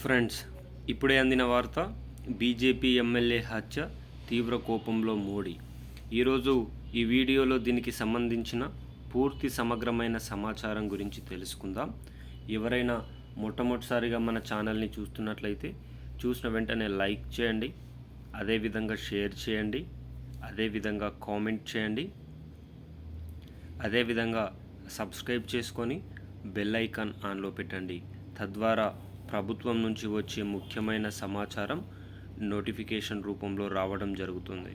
Friends, ఇప్పుడే అందిన వార్త. బీజేపీ ఎమ్మెల్యే హత్య, తీవ్ర కోపంలో మోడీ. ఈరోజు ఈ వీడియోలో దీనికి సంబంధించిన పూర్తి సమగ్రమైన సమాచారం గురించి తెలుసుకుందాం. ఎవరైనా మొట్టమొదటిసారిగా మన ఛానల్ని చూస్తున్నట్లయితే చూసిన వెంటనే లైక్ చేయండి, అదేవిధంగా షేర్ చేయండి, అదేవిధంగా కామెంట్ చేయండి, అదేవిధంగా సబ్స్క్రైబ్ చేసుకొని బెల్ ఐకాన్ ఆన్లో పెట్టండి. తద్వారా ప్రభుత్వం నుంచి వచ్చే ముఖ్యమైన సమాచారం నోటిఫికేషన్ రూపంలో రావడం జరుగుతుంది.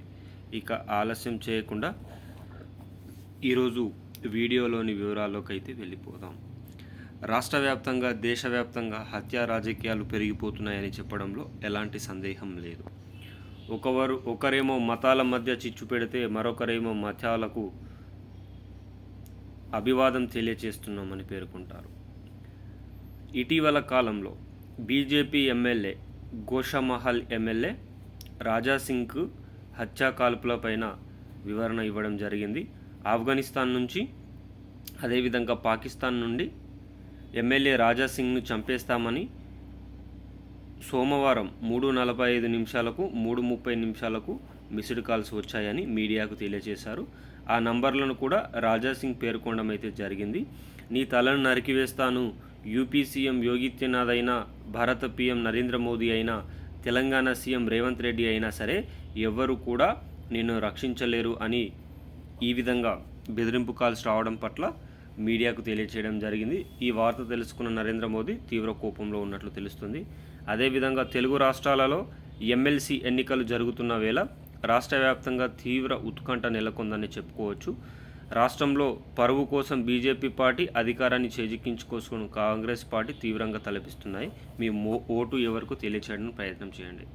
ఇక ఆలస్యం చేయకుండా ఈరోజు వీడియోలోని వివరాల్లోకి అయితే వెళ్ళిపోదాం. రాష్ట్ర వ్యాప్తంగా, దేశవ్యాప్తంగా హత్యా రాజకీయాలు పెరిగిపోతున్నాయని చెప్పడంలో ఎలాంటి సందేహం లేదు. ఒకరేమో మతాల మధ్య చిచ్చు పెడితే, మరొకరేమో మతాలకు అభివాదం తెలియచేస్తున్నామని పేర్కొంటారు. ఇటీవల కాలంలో BJP MLA, Goshamahal MLA Raja Singh హత్యాకాల్పులపైన వివరణ ఇవ్వడం జరిగింది. ఆఫ్ఘనిస్తాన్ నుంచి, అదేవిధంగా పాకిస్తాన్ నుండి ఎమ్మెల్యే రాజాసింగ్ను చంపేస్తామని సోమవారం 3:45 నిమిషాలకు 3:30 నిమిషాలకు మిస్డ్ కాల్స్ వచ్చాయని మీడియాకు తెలియజేశారు. ఆ నంబర్లను కూడా రాజాసింగ్ పేర్కొనడం అయితే జరిగింది. నీ తలను నరికివేస్తాను, యూపీ సీఎం యోగిత్యనాథ్ అయినా, భారత పీఎం నరేంద్ర మోదీ అయినా, తెలంగాణ సీఎం రేవంత్ రెడ్డి అయినా సరే ఎవ్వరు కూడా నిన్ను రక్షించలేరు అని ఈ విధంగా బెదిరింపు కాల్స్ రావడం పట్ల మీడియాకు తెలియచేయడం జరిగింది. ఈ వార్త తెలుసుకున్న నరేంద్ర మోదీ తీవ్ర కోపంలో ఉన్నట్లు తెలుస్తుంది. అదేవిధంగా తెలుగు రాష్ట్రాలలో ఎమ్మెల్సీ ఎన్నికలు జరుగుతున్న వేళ రాష్ట్ర వ్యాప్తంగా తీవ్ర ఉత్కంఠ నెలకొందని చెప్పుకోవచ్చు. రాష్ట్రంలో పరువు కోసం బీజేపీ పార్టీ అధికారాన్ని చేజిక్కించుకోసుకుని కాంగ్రెస్ పార్టీ తీవ్రంగా తలపిస్తున్నాయి. మీ ఓటు ఎవరికి తెలియచేయడానికి ప్రయత్నం చేయండి.